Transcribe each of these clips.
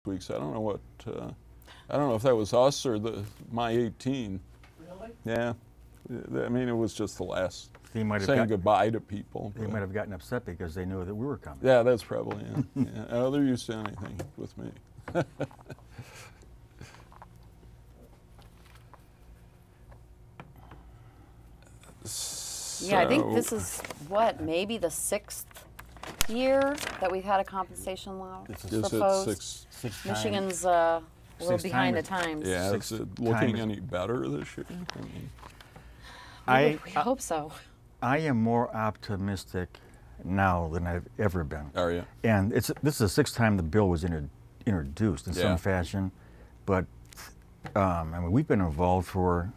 weeks. I don't know what. I don't know if that was us or my 18. Really? Yeah. I mean, it was just the last He might have saying goodbye to people. They might have gotten upset because they knew that we were coming. Yeah, that's probably it. Yeah. Oh, they're used to anything with me. Yeah, I think this is, what, maybe the 6th year that we've had a compensation law proposed. Six Michigan's a little Sixth behind time the times. Yeah, Six is it looking times. any better this year? We hope so. I am more optimistic now than I've ever been. Are you? And this is the 6th time the bill was introduced in Yeah. some fashion, but I mean, we've been involved for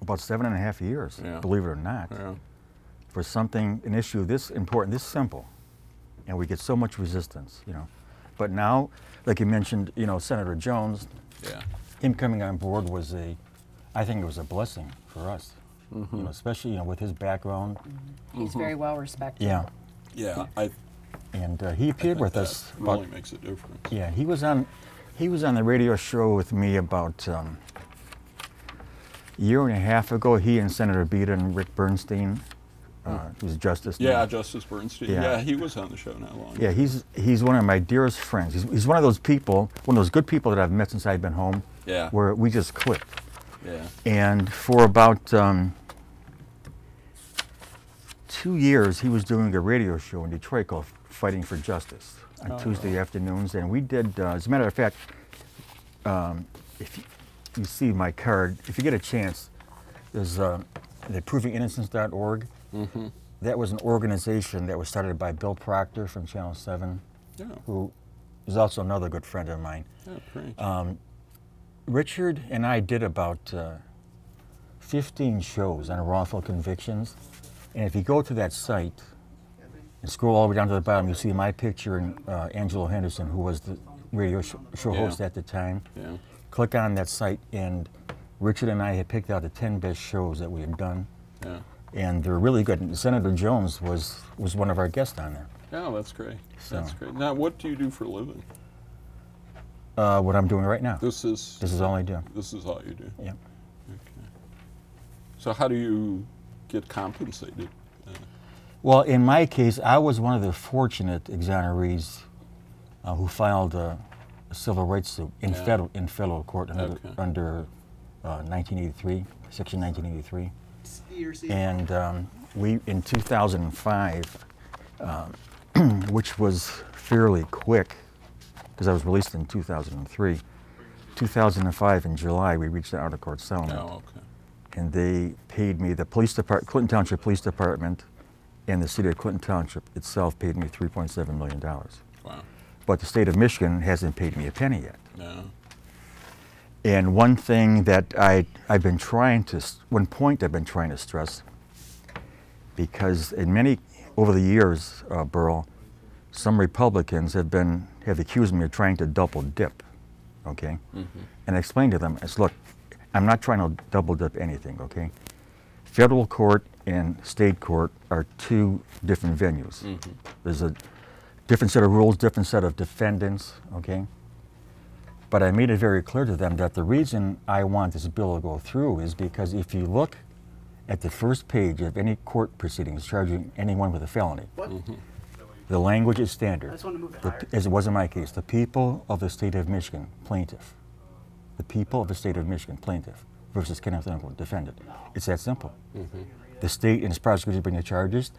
about 7.5 years, Yeah. believe it or not, Yeah. for something, an issue this important, this simple, and we get so much resistance, you know. But now, like you mentioned, you know, Senator Jones, Yeah. him coming on board was I think it was a blessing for us, Mm-hmm. you know, especially, you know, with his background. He's very well respected. Yeah. Yeah, And he appeared with us. that really makes a difference. Yeah, he was on the radio show with me about a year and a half ago. He and Senator Beda and Rick Bernstein, who's Justice now. Yeah, Justice Bernstein. Yeah. Yeah, he was on the show not long ago. Yeah, he's one of my dearest friends. He's one of those people, one of those good people that I've met since I've been home. Yeah. Where we just clicked. Yeah. And for about 2 years, he was doing a radio show in Detroit called Fighting for Justice on Tuesday afternoons. And we did, as a matter of fact, if you see my card, if you get a chance, there's the ProvingInnocence.org. Mm-hmm. That was an organization that was started by Bill Proctor from Channel 7, Yeah. who is also another good friend of mine. Yeah, great. Richard and I did about 15 shows on wrongful convictions. And if you go to that site and scroll all the way down to the bottom, you see my picture and Angelo Henderson, who was the radio show host at the time. Yeah. Click on that site, and Richard and I had picked out the 10 best shows that we had done. Yeah. And they're really good. And Senator Jones was one of our guests on there. Yeah, that's great. So- That's great. Now, what do you do for a living? What I'm doing right now. This is all I do. This is all you do. Yep. Okay. So how do you get compensated? Well, in my case, I was one of the fortunate exonerees who filed a civil rights suit in Yeah. federal court under 1983, Section 1983. And we, in 2005, which was fairly quick, because I was released in 2003. 2005 in July, we reached an out-of-court settlement. Oh, okay. And they paid me, the police department, Clinton Township Police Department and the city of Clinton Township itself paid me $3.7 million. Wow. But the state of Michigan hasn't paid me a penny yet. No. And one thing that I've been trying to, one point I've been trying to stress, because over the years, Burl, some Republicans have accused me of trying to double dip, okay? Mm-hmm. And I explained to them, look, I'm not trying to double dip anything, okay? Federal court and state court are two different venues. Mm-hmm. There's a different set of rules, different set of defendants, okay? But I made it very clear to them that the reason I want this bill to go through is because if you look at the first page of any court proceedings charging anyone with a felony, Mm-hmm. the language is standard. I just wanted to move it higher. As it was in my case, the people of the state of Michigan, plaintiff. The people of the state of Michigan, plaintiff, versus Kenneth Uncle, defendant. It's that simple. Mm-hmm. The state and its prosecutors bring the charges,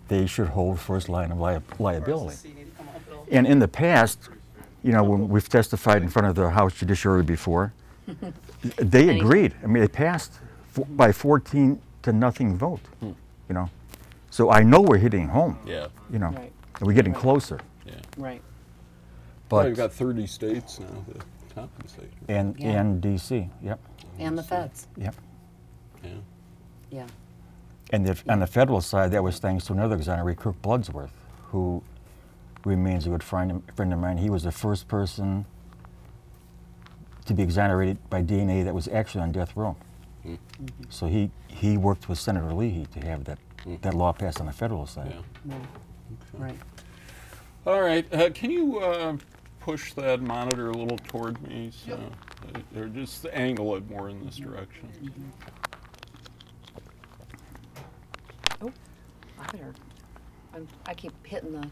they should hold first line of liability. And in the past, you know, when we've testified in front of the House Judiciary before, they agreed. I mean, they passed by 14-0 vote, you know. So I know we're hitting home, Yeah. you know. Right. We're getting closer. Yeah. Right. Well, But you've got 30 states now that compensate. and Yeah. DC, yep, And the feds. yep. Yeah. Yeah. And on the federal side, that was thanks to another exoneree, Kirk Bloodsworth, who remains a good friend of mine. He was the first person to be exonerated by DNA that was actually on death row. Mm-hmm. So he worked with Senator Leahy to have that law passed on the federal side. Yeah. Right. Right. All right. Can you push that monitor a little toward me, so or just angle it more in this direction. Oh, I better. I keep hitting the.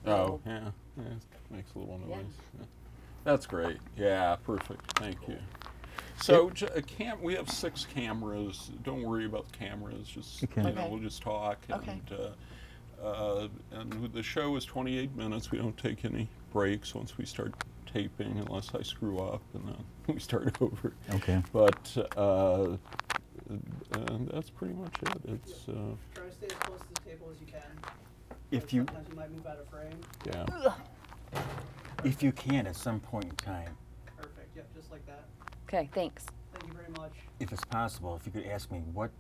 Oh, yeah, it makes a little noise. Yeah. That's great. Yeah, perfect. Thank you. So we have 6 cameras. Don't worry about the cameras. Just we'll just talk. Okay. And the show is 28 minutes. We don't take any breaks once we start taping, unless I screw up, and then we start over. Okay. But that's pretty much it. It's try to stay as close to the table as you can. If you Sometimes you might move out of frame. yeah. if you can at some point in time, Perfect. Yep, just like that. Okay, thanks. Thank you very much. if it's possible, if you could ask me what,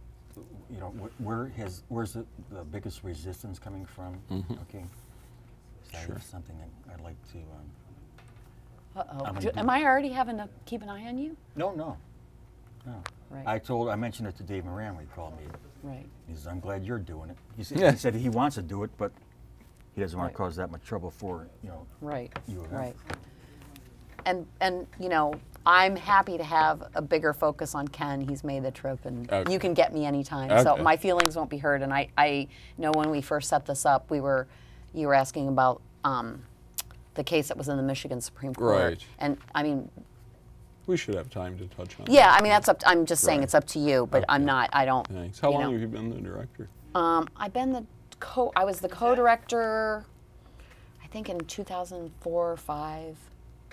you know, where's the biggest resistance coming from? Okay. So Sure. that's something that I'd like to. Uh-oh. Am I already having to keep an eye on you? No. Right. I mentioned it to Dave Moran when he called me. Right. He says, I'm glad you're doing it. He said he wants to do it, but he doesn't want Right. to cause that much trouble for, you know, Right. you and I. Right. And you know, I'm happy to have a bigger focus on Ken. He's made the trip, and Okay. you can get me anytime. So Okay. my feelings won't be hurt. And I know when we first set this up, you were asking about the case that was in the Michigan Supreme Court. Right. And I mean, We should have time to touch on yeah, that. I mean that's up. I'm just saying Right. it's up to you, but I'm Okay. not. I don't. Thanks. How you long know. have you been the director? I've been I was the co-director, I think in 2004 or 5,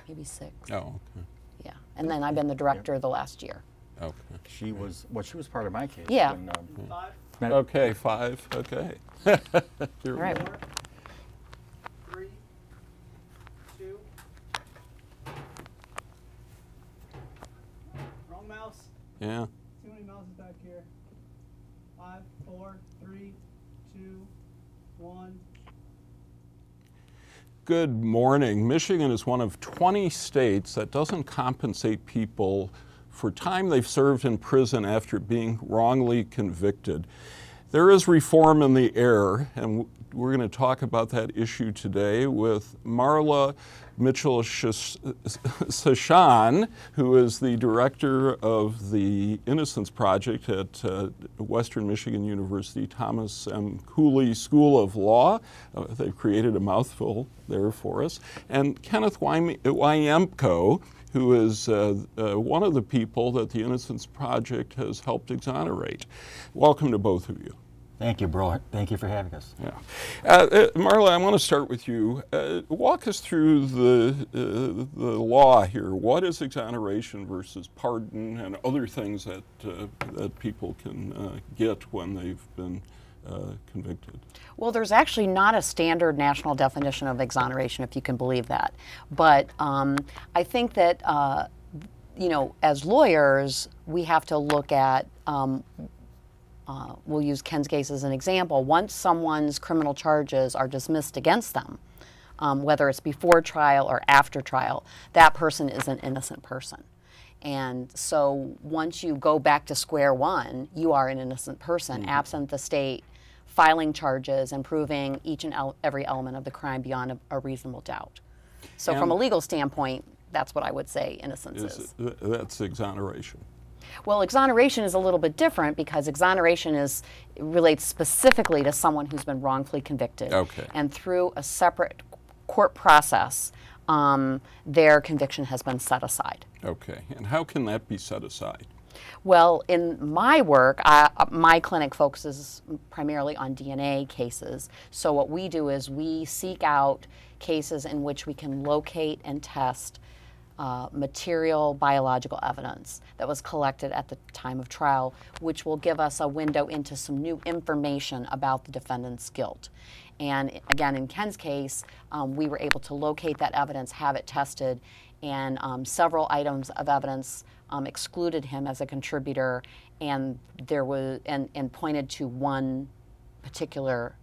maybe 6. Oh, okay. Yeah, and then I've been the director the last year. Okay. She was part of my case. Yeah. When, 5, Okay, 5. Okay. Here we Right. go. 4, 3, 2. Wrong mouse. Yeah. Too many mouses back here. 5, 4, 3, 2, 1. Good morning. Michigan is one of 20 states that doesn't compensate people for time they've served in prison after being wrongly convicted. There is reform in the air, and we're going to talk about that issue today with Marla Mitchell-Sashan, who is the director of the Innocence Project at Western Michigan University Thomas M. Cooley School of Law. They've created a mouthful there for us. And Kenneth Wyemko, who is one of the people that the Innocence Project has helped exonerate. Welcome to both of you. Thank you, bro. Thank you for having us. Yeah. Marla, I want to start with you. Walk us through the law here. What is exoneration versus pardon and other things that people can get when they've been convicted? Well, there's actually not a standard national definition of exoneration, if you can believe that. But I think that, you know, as lawyers, we have to look at, we'll use Ken's case as an example. Once someone's criminal charges are dismissed against them, whether it's before trial or after trial, that person is an innocent person. And so once you go back to square one, you are an innocent person, absent the state filing charges and proving each and every element of the crime beyond a reasonable doubt. So from a legal standpoint, that's what I would say innocence is. That's exoneration. Well, exoneration is a little bit different because exoneration relates specifically to someone who's been wrongfully convicted. Okay. And through a separate court process, their conviction has been set aside. Okay. And how can that be set aside? Well, in my work, my clinic focuses primarily on DNA cases. So what we do is we seek out cases in which we can locate and test material biological evidence that was collected at the time of trial, which will give us a window into some new information about the defendant's guilt. And again, in Ken's case, we were able to locate that evidence, have it tested, and several items of evidence excluded him as a contributor, and there was and pointed to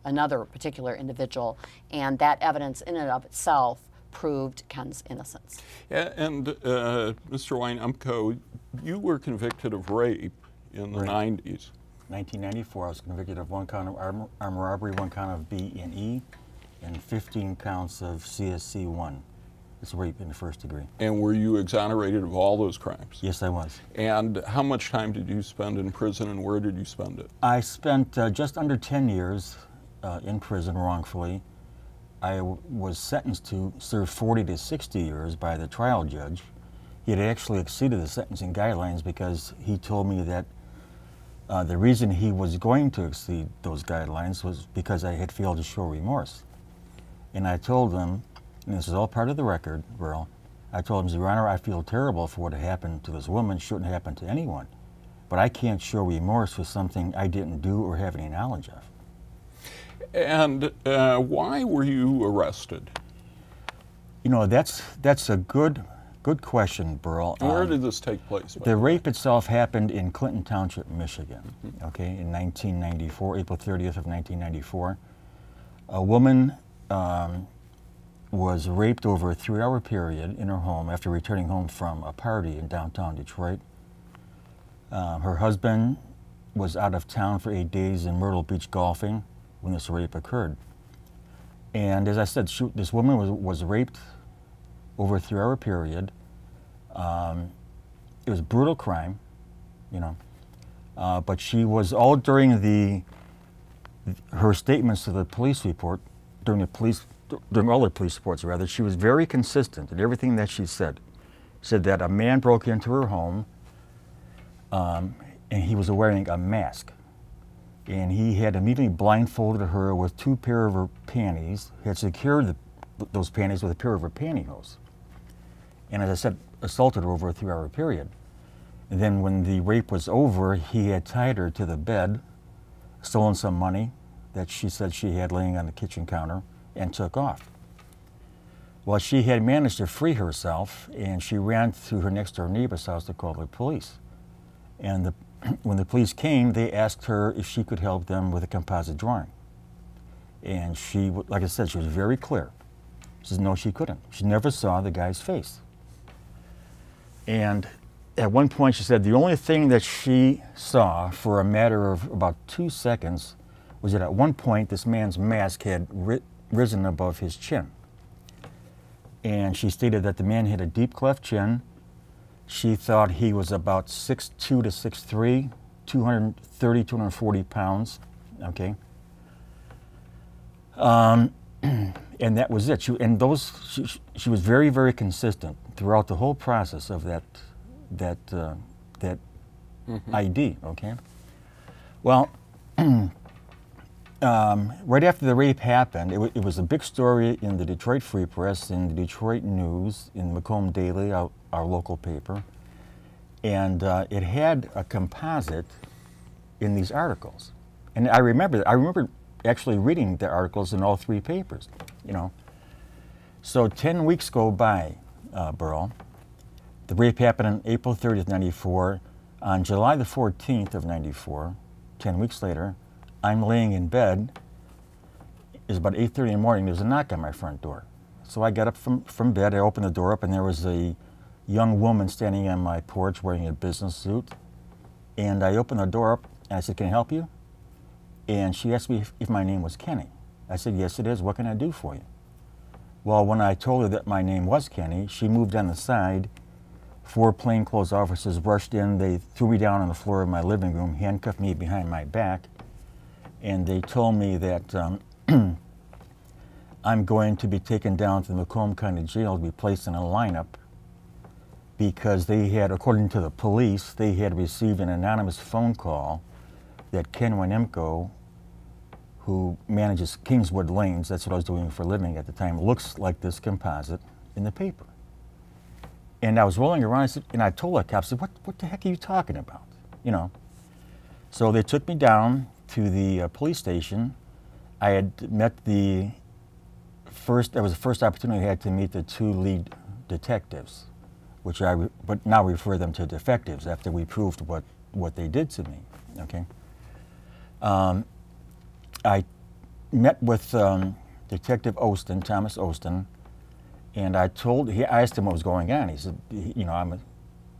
another particular individual, and that evidence in and of itself proved Ken's innocence. Yeah, and Mr. Wyemko, you were convicted of rape in the 90s. 1994, I was convicted of 1 count of armed robbery, 1 count of B&E, and 15 counts of CSC1. It's rape in the first degree. And were you exonerated of all those crimes? Yes, I was. And how much time did you spend in prison, and where did you spend it? I spent just under 10 years in prison wrongfully. I was sentenced to serve 40 to 60 years by the trial judge. He had actually exceeded the sentencing guidelines because he told me that the reason he was going to exceed those guidelines was because I had failed to show remorse. And I told him, and this is all part of the record, Burl, I told him, Your Honor, I feel terrible for what happened to this woman. It shouldn't happen to anyone. But I can't show remorse for something I didn't do or have any knowledge of. And why were you arrested? You know, that's a good question, Burl. Where did this take place? The rape itself happened in Clinton Township, Michigan, okay, in 1994, April 30th of 1994. A woman was raped over a 3-hour period in her home after returning home from a party in downtown Detroit. Her husband was out of town for 8 days in Myrtle Beach golfing when this rape occurred. And as I said, this woman was raped over a 3-hour period. It was a brutal crime, you know, but she was all during her statements to the police report, during all the police reports rather, she was very consistent in everything that she said. Said that a man broke into her home and he was wearing a mask. And he had immediately blindfolded her with 2 pairs of her panties, had secured those panties with a pair of her pantyhose. And as I said, assaulted her over a 3-hour period. And then when the rape was over, he had tied her to the bed, stolen some money that she said she had laying on the kitchen counter, and took off. Well, she had managed to free herself, and she ran to her next-door neighbor's house to call the police. And when the police came, they asked her if she could help them with a composite drawing. And she, like I said, she was very clear. She said no, she couldn't. She never saw the guy's face. And at one point she said the only thing that she saw for a matter of about 2 seconds was that at one point this man's mask had risen above his chin. And she stated that the man had a deep cleft chin. She thought he was about 6'2" to 6'3", 230, 240 pounds, okay? And that was it. She was very, very consistent throughout the whole process of that ID, okay? Well, right after the rape happened, it was a big story in the Detroit Free Press, in the Detroit News, in the Macomb Daily, our local paper, and it had a composite in these articles. And I remember actually reading the articles in all 3 papers, you know. So 10 weeks go by, Burl. The rape happened on April 30th, 94. On July the 14th of 94, 10 weeks later, I'm laying in bed. It's about 8:30 in the morning. There's a knock on my front door. So I got up from bed. I opened the door up, and there was a young woman standing on my porch wearing a business suit. And I opened the door up, and I said, "Can I help you?" And she asked me if my name was Kenny. I said, "Yes, it is. What can I do for you?" Well, when I told her that my name was Kenny, she moved on the side. 4 plainclothes officers rushed in. They threw me down on the floor of my living room, handcuffed me behind my back, and they told me that I'm going to be taken down to the Macomb County Jail to be placed in a lineup because they had, according to the police, they had received an anonymous phone call that Ken Winemko, who manages Kingswood Lanes, that's what I was doing for a living at the time, looks like this composite in the paper. And I was rolling around, and I told the cops, what the heck are you talking about? You know. So they took me down to the police station. I had met that was the first opportunity I had to meet the 2 lead detectives, which but now refer them to defectives after we proved what they did to me, okay? I met with Detective Ostin, Thomas Ostin, and I asked him what was going on. He said, you know,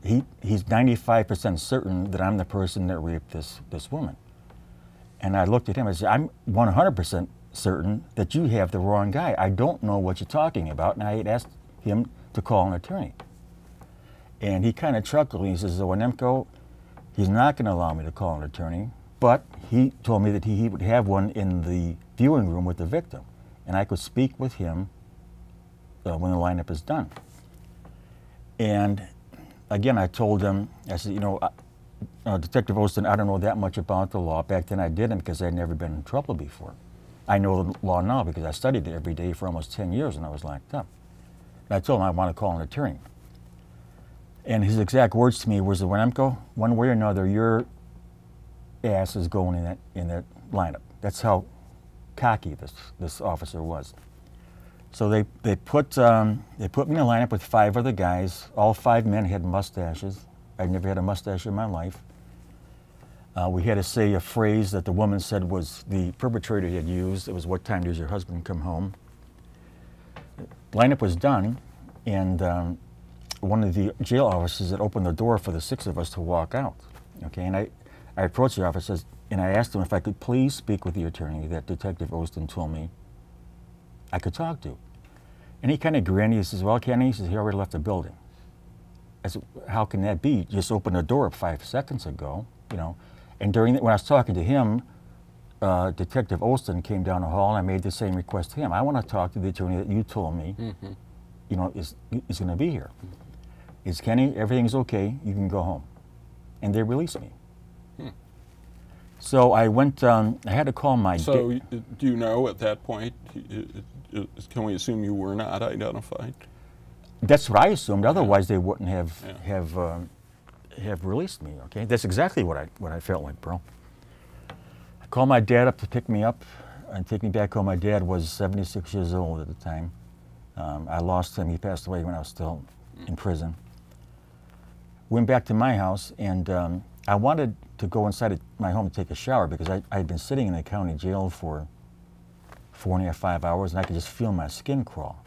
he's 95% certain that I'm the person that raped this woman. And I looked at him and said, I'm 100% certain that you have the wrong guy. I don't know what you're talking about. And I had asked him to call an attorney. And he kind of chuckled. He says, Winemko, he's not going to allow me to call an attorney, but he told me that he would have one in the viewing room with the victim, and I could speak with him when the lineup is done. And again, I told him, I said, Detective Osteen, I don't know that much about the law. Back then I didn't because I'd never been in trouble before. I know the law now because I studied it every day for almost 10 years when I was locked up. And I told him I want to call an attorney. And his exact words to me was, Winemko, one way or another, your ass is going in that lineup. That's how cocky this officer was. So they put me in a lineup with 5 other guys. All 5 men had mustaches. I'd never had a mustache in my life. We had to say a phrase that the woman said was the perpetrator had used. It was, "What time does your husband come home?" The lineup was done, and one of the jail officers had opened the door for the 6 of us to walk out. Okay, and I approached the officers and I asked him if I could please speak with the attorney that Detective Osteen told me I could talk to. And he kind of grinned. He says, "Well, Kenny," he says, "he already left the building." I said, "How can that be? You just opened the door up 5 seconds ago, And when I was talking to him, Detective Osteen came down the hall, and I made the same request to him. I want to talk to the attorney that you told me, is going to be here. Is Kenny, everything's okay, you can go home. And they released me. So I went, I had to call my... So do you know at that point, can we assume you were not identified? That's what I assumed. Otherwise, they wouldn't have released me. Okay, that's exactly what I felt like, bro. I called my dad up to pick me up and take me back home. My dad was 76 years old at the time. I lost him. He passed away when I was still in prison. Went back to my house, and I wanted to go inside my home to take a shower because I had been sitting in the county jail for 4.5, 5 hours, and I could just feel my skin crawl.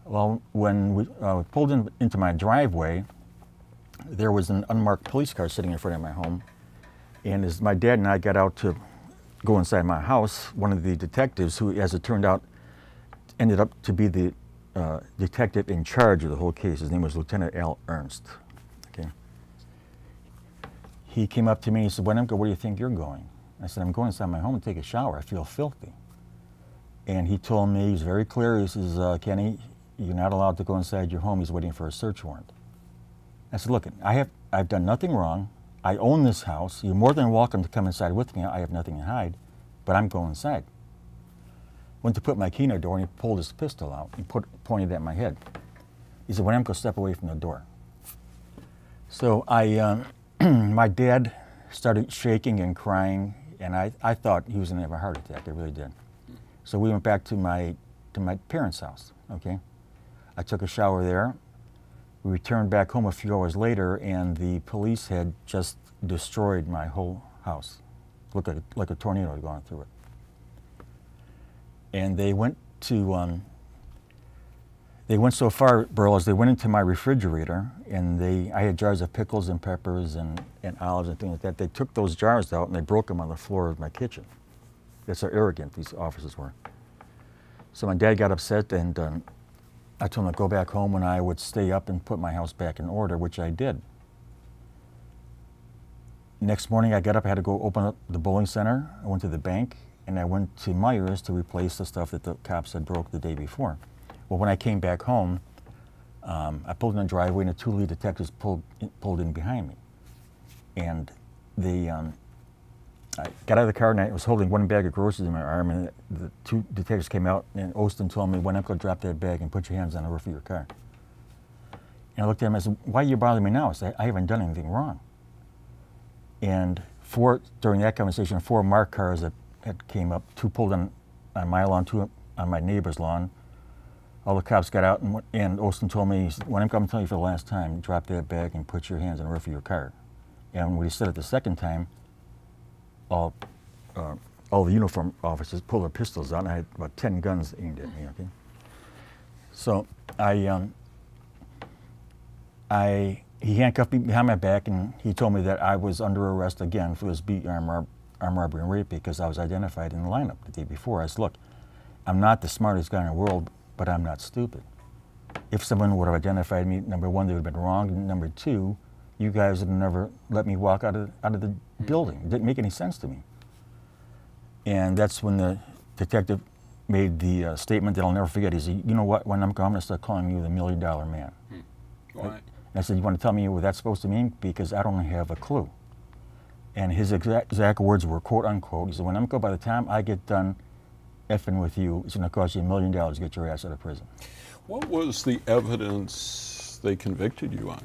Well, when we pulled into my driveway, there was an unmarked police car sitting in front of my home. And as my dad and I got out to go inside my house, one of the detectives, who, as it turned out, ended up to be the detective in charge of the whole case, his name was Lieutenant Al Ernst. Okay. He came up to me and he said, "Winemko, where do you think you're going?" I said, "I'm going inside my home to take a shower. I feel filthy." And he told me, he was very clear, he says, "Kenny, you're not allowed to go inside your home. He's waiting for a search warrant." I said, "Look, I've done nothing wrong. I own this house. You're more than welcome to come inside with me. I have nothing to hide, but I'm going inside." Went to put my key in the door, and he pulled his pistol out and pointed at my head. He said, "Winemko, step away from the door." So my dad started shaking and crying, and I thought he was going to have a heart attack. I really did. So we went back to my parents' house. Okay, I took a shower there. We returned back home a few hours later, and the police had just destroyed my whole house. Looked like a tornado had gone through it. And they went so far, Burl, as they went into my refrigerator, and I had jars of pickles and peppers and olives and things like that. They took those jars out and they broke them on the floor of my kitchen. That's how arrogant these officers were. So my dad got upset, and I told him to go back home and I would stay up and put my house back in order, which I did. Next morning I got up, I had to go open up the bowling center. I went to the bank, and I went to Myers to replace the stuff that the cops had broke the day before. Well, when I came back home, I pulled in the driveway, and the 2 lead detectives pulled in behind me. And I got out of the car, and I was holding one bag of groceries in my arm, and the 2 detectives came out, and Osteen told me, "Winemko, drop that bag and put your hands on the roof of your car." And I looked at him and I said, "Why are you bothering me now?" I said, "I haven't done anything wrong." And during that conversation, 4 marked cars that came up, 2 pulled on my lawn, 2 on my neighbor's lawn. All the cops got out, and Osteen told me, he said, "Winemko, I'm telling you for the last time, drop that bag and put your hands on the roof of your car." And when he said it the second time, all the uniform officers pulled their pistols out, and I had about 10 guns aimed at me. Okay, so he handcuffed me behind my back, and he told me that I was under arrest again for this armed robbery and rape because I was identified in the lineup the day before. I said, "Look, I'm not the smartest guy in the world, but I'm not stupid." if someone would have identified me, number one, they would have been wrong, and number two, you guys would have never let me walk out of the building. It didn't make any sense to me. And that's when the detective made the statement that I'll never forget. He said, you know what, when I'm going to start calling you the $1 Million Man. Why? And I said, you want to tell me what that's supposed to mean? Because I don't have a clue. And his exact words were, quote unquote, he said, when by the time I get done effing with you, it's going to cost you $1 million to get your ass out of prison. What was the evidence they convicted you on?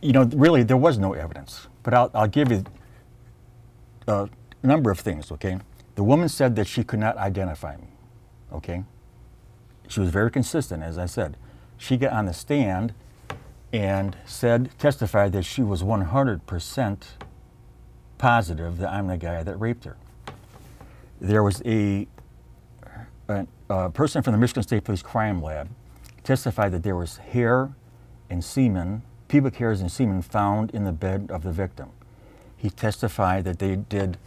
You know, really, there was no evidence. But I'll give you a number of things, okay? The woman said that she could not identify me, okay? She was very consistent, as I said. She got on the stand and testified that she was 100% positive that I'm the guy that raped her. There was a person from the Michigan State Police Crime Lab testified that there was hair and semen, pubic hairs and semen found in the bed of the victim. He testified that they did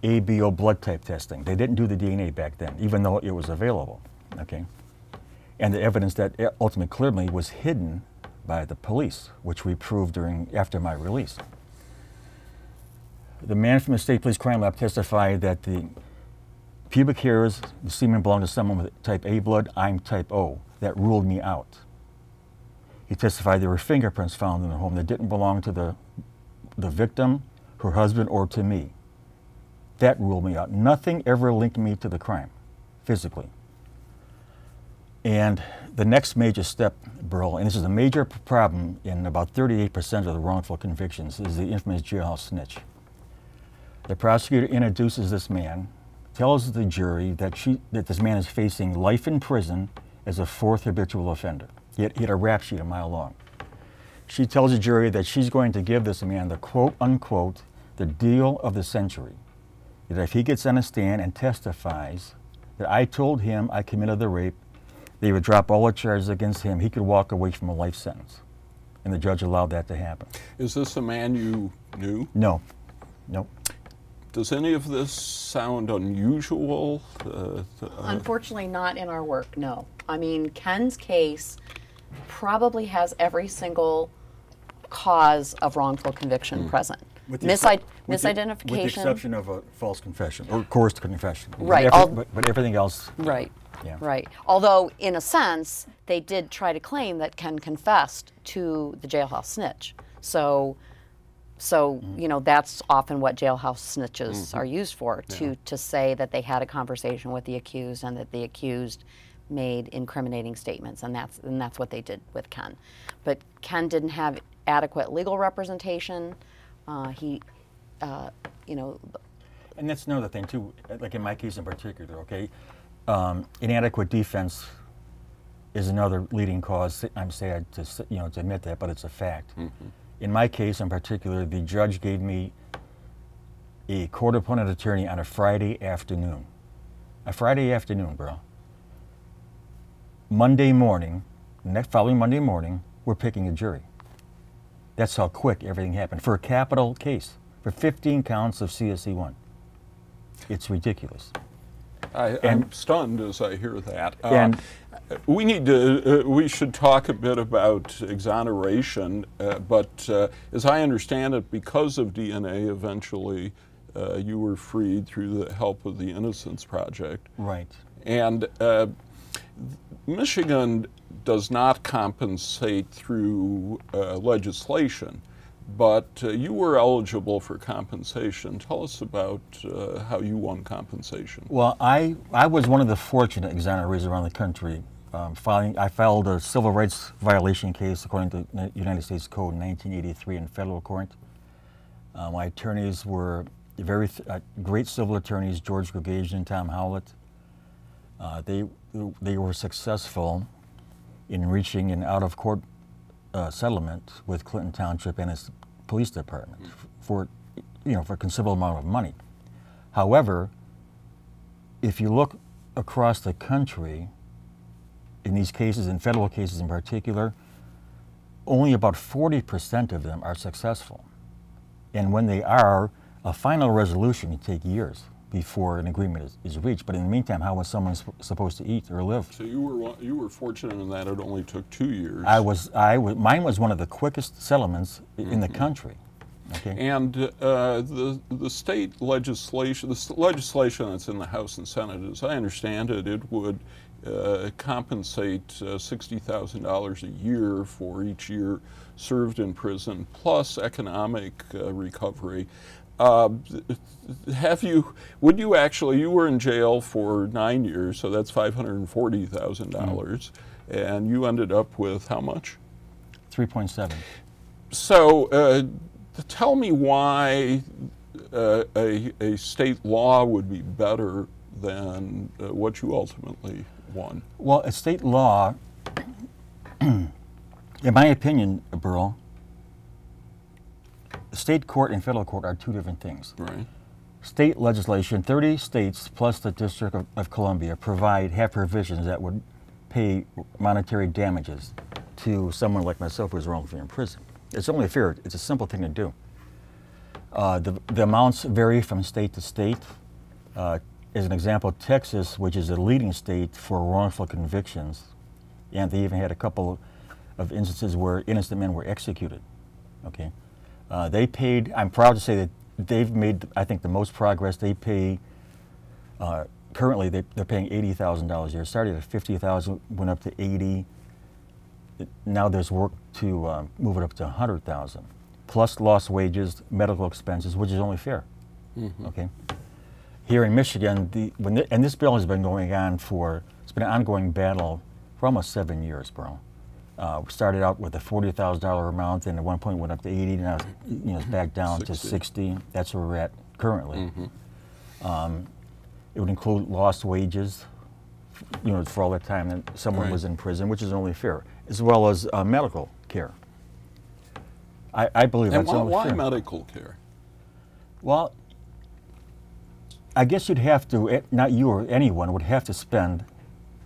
ABO blood type testing. They didn't do the DNA back then, even though it was available, okay? And the evidence that ultimately clearly was hidden by the police, which we proved after my release. The man from the State Police Crime Lab testified that the pubic hairs, the semen belonged to someone with type A blood. I'm type O. That ruled me out. He testified there were fingerprints found in the home that didn't belong to the victim, her husband, or to me. That ruled me out. Nothing ever linked me to the crime, physically. And the next major step, Burl, and this is a major problem in about 38% of the wrongful convictions, is the infamous jailhouse snitch. The prosecutor introduces this man, tells the jury that this man is facing life in prison as a fourth habitual offender. He had a rap sheet a mile long. She tells the jury that she's going to give this man the quote unquote, the deal of the century. That if he gets on a stand and testifies that I told him I committed the rape, they would drop all the charges against him. He could walk away from a life sentence. And the judge allowed that to happen. Is this a man you knew? No. Nope. Does any of this sound unusual? Unfortunately, not in our work, no. I mean, Ken's case probably has every single cause of wrongful conviction present. Misidentification. With the exception of a false confession or coerced confession. Right. But everything else. Right. Yeah. Right. Although, in a sense, they did try to claim that Ken confessed to the jailhouse snitch. So you know, that's often what jailhouse snitches are used for, to say that they had a conversation with the accused and that the accused made incriminating statements, and that's what they did with Ken. But Ken didn't have adequate legal representation. You know. And that's another thing too. Like in my case in particular, okay. Inadequate defense is another leading cause. I'm sad to admit that, but it's a fact. In my case in particular, the judge gave me a court-appointed attorney on a Friday afternoon. A Friday afternoon, bro. Monday morning, following Monday morning, we're picking a jury. That's how quick everything happened for a capital case, for 15 counts of CSE1. It's ridiculous. I'm stunned as I hear that. We should talk a bit about exoneration, but as I understand it, because of DNA, eventually you were freed through the help of the Innocence Project. Right. And Michigan does not compensate through legislation, but you were eligible for compensation. Tell us about how you won compensation. Well, I was one of the fortunate exonerees around the country. I filed a civil rights violation case according to the United States Code in 1983 in federal court. My attorneys were very great civil attorneys, George Gregasian and Tom Howlett. They were successful in reaching an out-of-court settlement with Clinton Township and its police department for a considerable amount of money. However, if you look across the country, in these cases, in federal cases in particular, only about 40% of them are successful. And when they are, a final resolution can take years. before an agreement is reached. But in the meantime, how was someone supposed to eat or live? So you were fortunate in that it only took 2 years. Mine was one of the quickest settlements in the country. Okay. And the state legislation, legislation that's in the House and Senate, as I understand it, it would compensate $60,000 a year for each year served in prison, plus economic recovery. Would you actually, you were in jail for 9 years, so that's $540,000, and you ended up with how much? 3.7. So tell me why a state law would be better than what you ultimately won. Well, a state law, in my opinion, Burl, state court and federal court are two different things. Right. State legislation, 30 states plus the District of Columbia have provisions that would pay monetary damages to someone like myself who's wrongfully in prison. It's only fair. It's a simple thing to do. The amounts vary from state to state. As an example, Texas, which is a leading state for wrongful convictions, and they even had a couple of instances where innocent men were executed. Okay, they paid. I'm proud to say that they've made, I think, the most progress. They pay. Currently, they're paying $80,000 a year. Started at $50,000, went up to $80,000. Now there's work to move it up to $100,000, plus lost wages, medical expenses, which is only fair. Mm-hmm. Okay. Here in Michigan, and this bill has been going on it's been an ongoing battle for almost 7 years, bro. We started out with a $40,000 amount, and at one point went up to 80. Now it's back down to 60. That's where we're at currently. Mm-hmm. It would include lost wages, for all the time that someone was in prison, which is only fair, as well as medical care. I believe that's only fair. And why medical care? Well, I guess you'd have to, not you or anyone, would have to spend,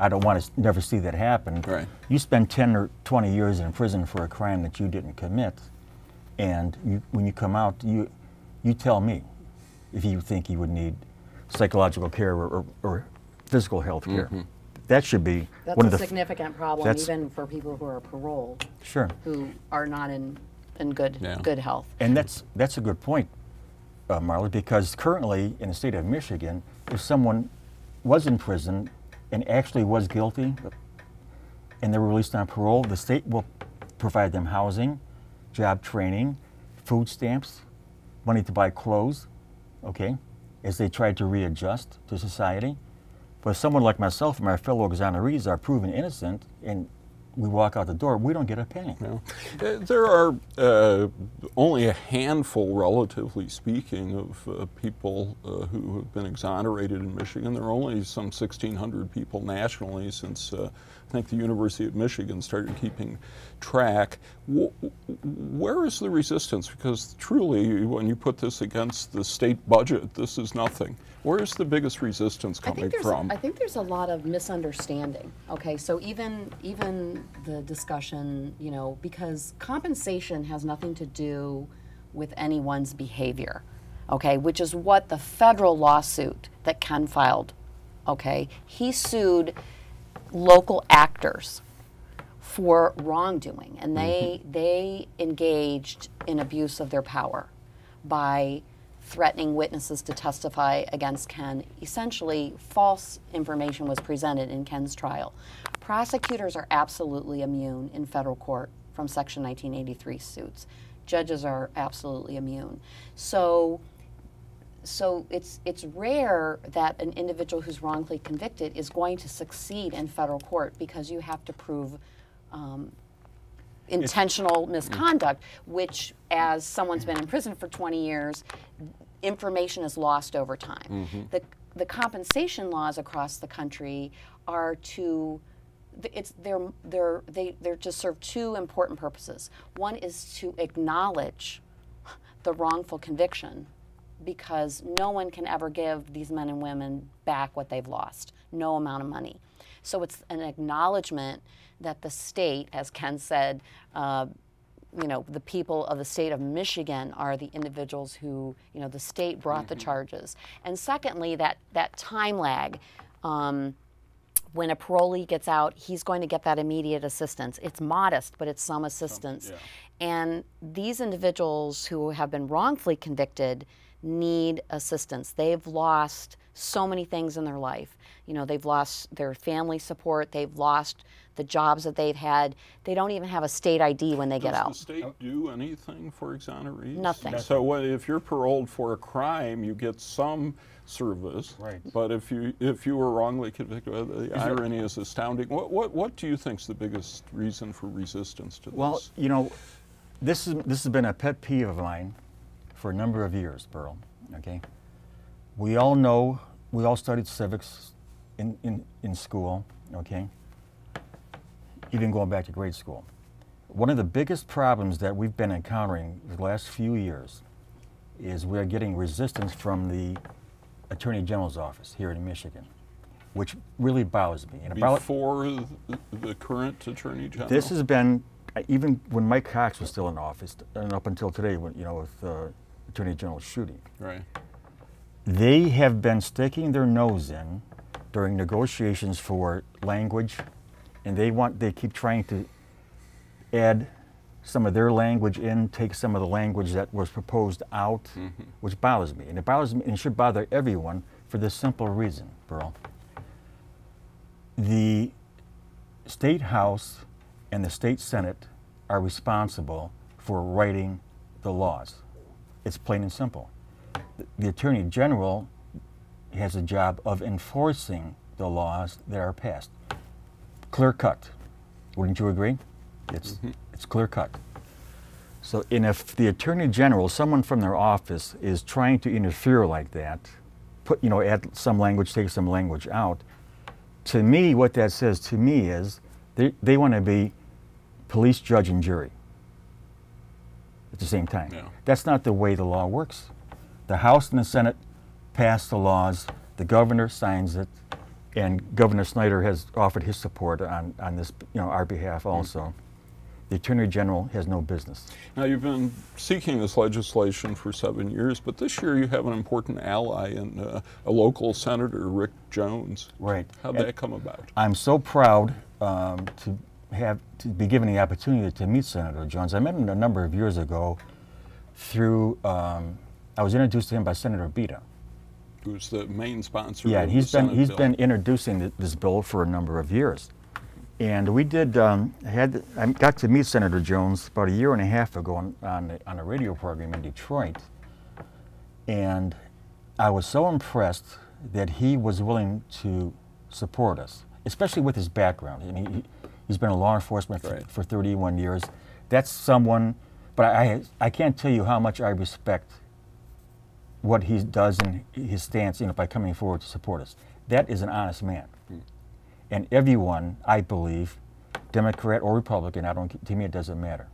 I don't want to never see that happen. Right. You spend 10 or 20 years in prison for a crime that you didn't commit, and when you come out, you tell me if you think you would need psychological care or physical health care. Mm-hmm. That should be one of the significant problem, even for people who are paroled. Sure. Who are not in good health. And that's a good point, Marla, because currently in the state of Michigan, if someone was in prison and actually was guilty and they were released on parole, the state will provide them housing, job training, food stamps, money to buy clothes, okay, as they try to readjust to society. But someone like myself and my fellow exonerees are proven innocent, and we walk out the door, we don't get a penny. No. There are only a handful, relatively speaking, of people who have been exonerated in Michigan. There are only some 1,600 people nationally since I think the University of Michigan started keeping track. Where is the resistance? Because truly, when you put this against the state budget, this is nothing. Where is the biggest resistance coming from? I think there's a lot of misunderstanding. Okay, so even the discussion, because compensation has nothing to do with anyone's behavior, okay, which is what the federal lawsuit that Ken filed, okay, he sued local actors for wrongdoing, and they engaged in abuse of their power by threatening witnesses to testify against Ken. Essentially, false information was presented in Ken's trial. Prosecutors are absolutely immune in federal court from Section 1983 suits. Judges are absolutely immune. So it's rare that an individual who's wrongfully convicted is going to succeed in federal court, because you have to prove intentional misconduct, which, as someone's been in prison for 20 years, information is lost over time. Mm-hmm. The compensation laws across the country are they're to serve two important purposes. One is to acknowledge the wrongful conviction, because no one can ever give these men and women back what they've lost, no amount of money. So it's an acknowledgement that the state, as Ken said, the people of the state of Michigan are the individuals who, the state brought the charges. And secondly, that time lag. When a parolee gets out, he's going to get that immediate assistance. It's modest, but it's some assistance. Yeah. And these individuals who have been wrongfully convicted need assistance. They've lost so many things in their life. They've lost their family support. They've lost the jobs that they've had. They don't even have a state ID when they get out. Does the state do anything for exonerees? Nothing. So if you're paroled for a crime, you get some service. Right. But if you were wrongly convicted, the irony is astounding. What do you think is the biggest reason for resistance to this? Well, this has been a pet peeve of mine for a number of years, Burl. Okay. We all studied civics in school. Okay. Even going back to grade school. One of the biggest problems that we've been encountering the last few years is we're getting resistance from the Attorney General's office here in Michigan, which really bothers me. And before the current Attorney General? This has been, even when Mike Cox was still in office, and up until today, when, with Attorney General shooting. Right. They have been sticking their nose in during negotiations for language, and they keep trying to add some of their language in, take some of the language that was proposed out, which bothers me. And it bothers me, and it should bother everyone for this simple reason, Burl. The State House and the State Senate are responsible for writing the laws. It's plain and simple. The Attorney General has a job of enforcing the laws that are passed. Clear cut. Wouldn't you agree? It's clear cut. So, and if the Attorney General, someone from their office, is trying to interfere like that, add some language, take some language out, to me, what that says to me is they want to be police, judge, and jury at the same time. Yeah. That's not the way the law works. The House and the Senate pass the laws, the governor signs it, and Governor Snyder has offered his support on this, our behalf also. The Attorney General has no business. Now, you've been seeking this legislation for 7 years, but this year you have an important ally in a local senator, Rick Jones. Right. How'd that come about? I'm so proud to be given the opportunity to meet Senator Jones. I met him a number of years ago through, I was introduced to him by Senator Bita. Who's the main sponsor? Yeah, of he's the Senate been bill. been introducing this bill for a number of years, and we did. I got to meet Senator Jones about a year and a half ago on a radio program in Detroit, and I was so impressed that he was willing to support us, especially with his background. I mean, he's been in law enforcement for 31 years. That's someone, but I can't tell you how much I respect what he does and his stance, by coming forward to support us. That is an honest man. And everyone, I believe, Democrat or Republican, to me it doesn't matter.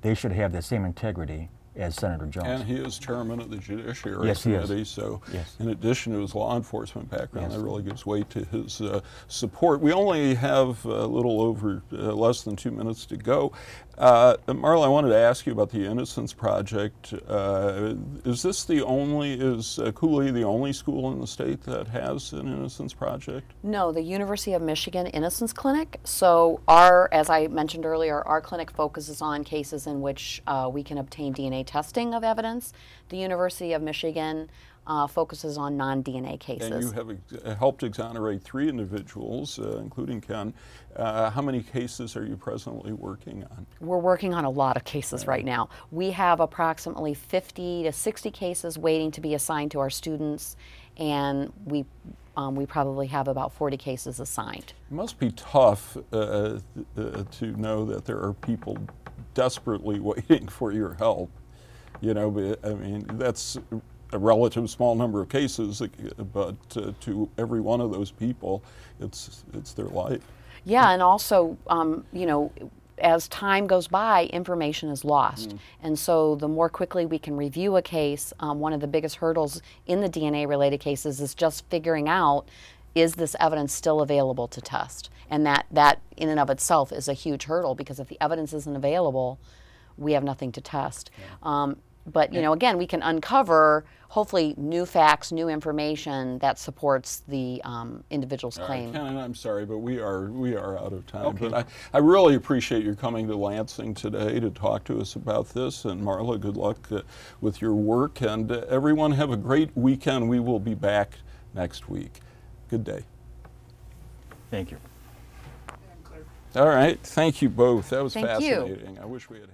They should have the same integrity as Senator Jones. And he is chairman of the Judiciary Yes, he is. Committee, so Yes. in addition to his law enforcement background, Yes. that really gives weight to his support. We only have a little over less than 2 minutes to go. Marla, I wanted to ask you about the Innocence Project. Is Cooley the only school in the state that has an Innocence Project? No, the University of Michigan Innocence Clinic. So as I mentioned earlier, our clinic focuses on cases in which we can obtain DNA testing of evidence. The University of Michigan focuses on non-DNA cases. And you have helped exonerate 3 individuals, including Ken. How many cases are you presently working on? We're working on a lot of cases right now. We have approximately 50 to 60 cases waiting to be assigned to our students, and we probably have about 40 cases assigned. It must be tough to know that there are people desperately waiting for your help. But, I mean, that's a relative small number of cases, but to every one of those people, it's their life. Yeah, and also, as time goes by, information is lost. And so the more quickly we can review a case, one of the biggest hurdles in the DNA-related cases is just figuring out, is this evidence still available to test? And that in and of itself is a huge hurdle, because if the evidence isn't available, we have nothing to test. But you know, again, we can uncover hopefully new facts, new information that supports the individual's claim. Ken, I'm sorry, but we are out of time. Okay. But I really appreciate your coming to Lansing today to talk to us about this. And Marla, good luck with your work. And everyone have a great weekend. We will be back next week. Good day. Thank you. All right. Thank you both. That was Thank you. fascinating. I wish we had